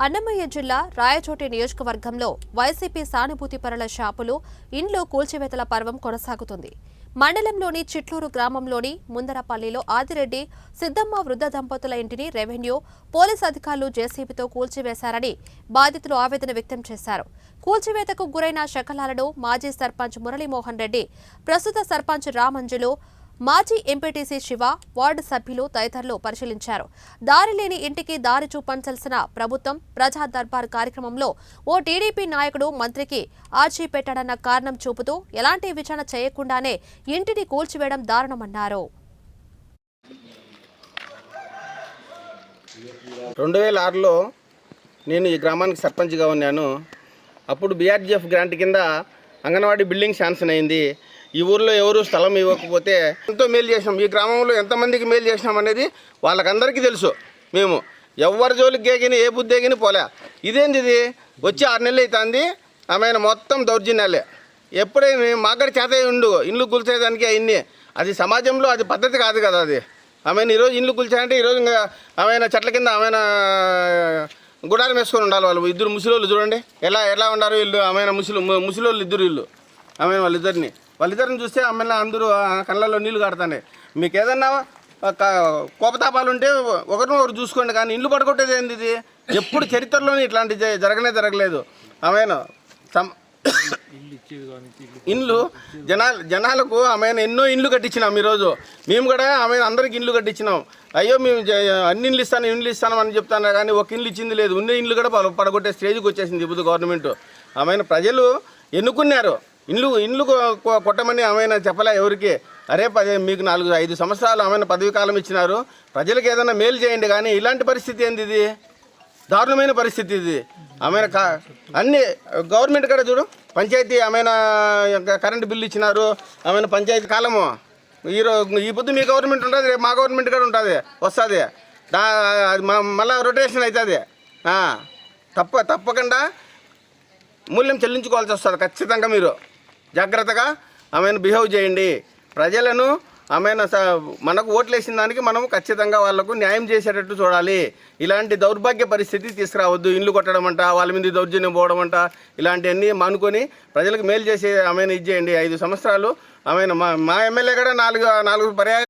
అన్నమయ్య జిల్లా రాయచోటి నియోజకవర్గంలో వైసీపీ సానుభూతి పరుల షాపులు ఇండ్లు కూల్చివేతల పర్వం కొనసాగుతుంది. మండలంలోని చిట్లూరు గ్రామంలోని ముందరపల్లిలో ఆదిరెడ్డి సిద్దమ్మ వృద్ధ దంపతుల ఇంటిని రెవెన్యూ పోలీస్ అధికారులు జేసీబీతో కూల్చివేశారని బాధితులు ఆవేదన వ్యక్తం చేశారు. కూల్చివేతకు గురైన శకలాలను మాజీ సర్పంచ్ మురళీమోహన్ రెడ్డి, ప్రస్తుత సర్పంచ్ రామంజులు, మాజీ ఎంపీటీసీ శివ, వార్డు సభ్యులు తదితరులు పరిశీలించారు. దారి లేని ఇంటికి దారి చూపించాల్సిన ప్రభుత్వం ప్రజా దర్బార్ కార్యక్రమంలో ఓ టీడీపీ నాయకుడు మంత్రికి ఆర్జీ పెట్టాడన్న కారణం చూపుతూ ఎలాంటి విచారణ చేయకుండానే ఇంటిని కూల్చివేయడం దారుణమన్నారు. 2006లో నేను ఈ గ్రామానికి సర్పంచ్గా ఉన్నాను. అప్పుడు బీఆర్జీఎఫ్ గ్రాంట్ కింద అంగన్వాడీ బిల్డింగ్ శాంక్షన్ అయింది. ఈ ఊర్లో ఎవరు స్థలం ఇవ్వకపోతే ఎంతో మేలు చేసినాం. ఈ గ్రామంలో ఎంతమందికి మేలు చేసినాం అనేది వాళ్ళకందరికీ తెలుసు. మేము ఎవరి జోలికి గేగిని ఏ బుద్ధి ఎగిని పోలే. ఇదేంది ఇది వచ్చి 6 నెలలు అవుతుంది. ఆమె మొత్తం దౌర్జన్యాలే. ఎప్పుడైనా మాగడి చేత ఇండ్లు కూల్చేదానికి అయింది. అది సమాజంలో అది పద్ధతి కాదు కదా. అది ఆమెను ఈరోజు ఇండ్లు కూల్చాయంటే ఈరోజు ఇంకా ఆమె చెట్ల కింద ఆమె గుడారం వేసుకొని ఉండాలి. వాళ్ళు ఇద్దరు ముసలోళ్ళు చూడండి ఎలా ఉన్నారు వీళ్ళు. ఆమె ముసలోళ్ళు ఇద్దరు వీళ్ళు. ఆమె వాళ్ళిద్దరిని చూస్తే ఆమె అందరూ కళ్ళల్లో నీళ్లు కాడుతాయి. మీకు ఏదన్నా కోపతాపాలు ఉంటే ఒకరు చూసుకోండి, కానీ ఇండ్లు పడగొట్టేది ఏంది ఇది? ఎప్పుడు చరిత్రలోనే ఇట్లాంటి జరగలేదు. ఆమె ఇండ్లు జనాలకు ఆమె ఎన్నో ఇండ్లు కట్టించినాం. ఈరోజు మేము కూడా ఆమె అందరికి ఇండ్లు కట్టించినాం. అయ్యో మేము అన్ని ఇండ్లు ఇస్తాను అని చెప్తాను, కానీ ఒక ఇండ్లు ఇచ్చింది లేదు. ఉన్న ఇండ్లు కూడా పడగొట్టే స్టేజ్కి వచ్చేసింది ఇప్పుడు గవర్నమెంట్. ఆమె ప్రజలు ఎన్నుకున్నారు. ఇండ్లు కొట్టమని ఆమె చెప్పలే ఎవరికి. అరే మీకు 4-5 సంవత్సరాలు ఆమె పదవి కాలం ఇచ్చినారు, ప్రజలకు ఏదైనా మేలు చేయండి. కానీ ఇలాంటి పరిస్థితి ఏంది? ఇది దారుణమైన పరిస్థితి. ఇది ఆమె అన్ని గవర్నమెంట్ కూడా చూడు, పంచాయతీ ఆమె కరెంటు బిల్లు ఇచ్చినారు. ఆమె పంచాయతీ కాలము ఈ పొద్దు మీ గవర్నమెంట్ ఉంటుంది, రేపు మా గవర్నమెంట్ కూడా ఉంటుంది, వస్తుంది. మళ్ళీ రొటేషన్ అవుతుంది. తప్పకుండా మూల్యం చెల్లించుకోవాల్సి వస్తుంది. ఖచ్చితంగా మీరు జాగ్రత్తగా ఆమెను బిహేవ్ చేయండి. ప్రజలను ఆమె మనకు ఓట్లు వేసిన దానికి మనం ఖచ్చితంగా వాళ్లకు న్యాయం చేసేటట్టు చూడాలి. ఇలాంటి దౌర్భాగ్య పరిస్థితి తీసుకురావద్దు. ఇండ్లు కొట్టడం అంట, వాళ్ళ మీద దౌర్జన్యం పోవడం అంట, ఇలాంటివన్నీ మానుకొని ప్రజలకు మేలు చేసే ఆమెను ఇచ్చేయండి. 5 సంవత్సరాలు ఆమెను మా ఎమ్మెల్యే కూడా 4 పర్యాయాలు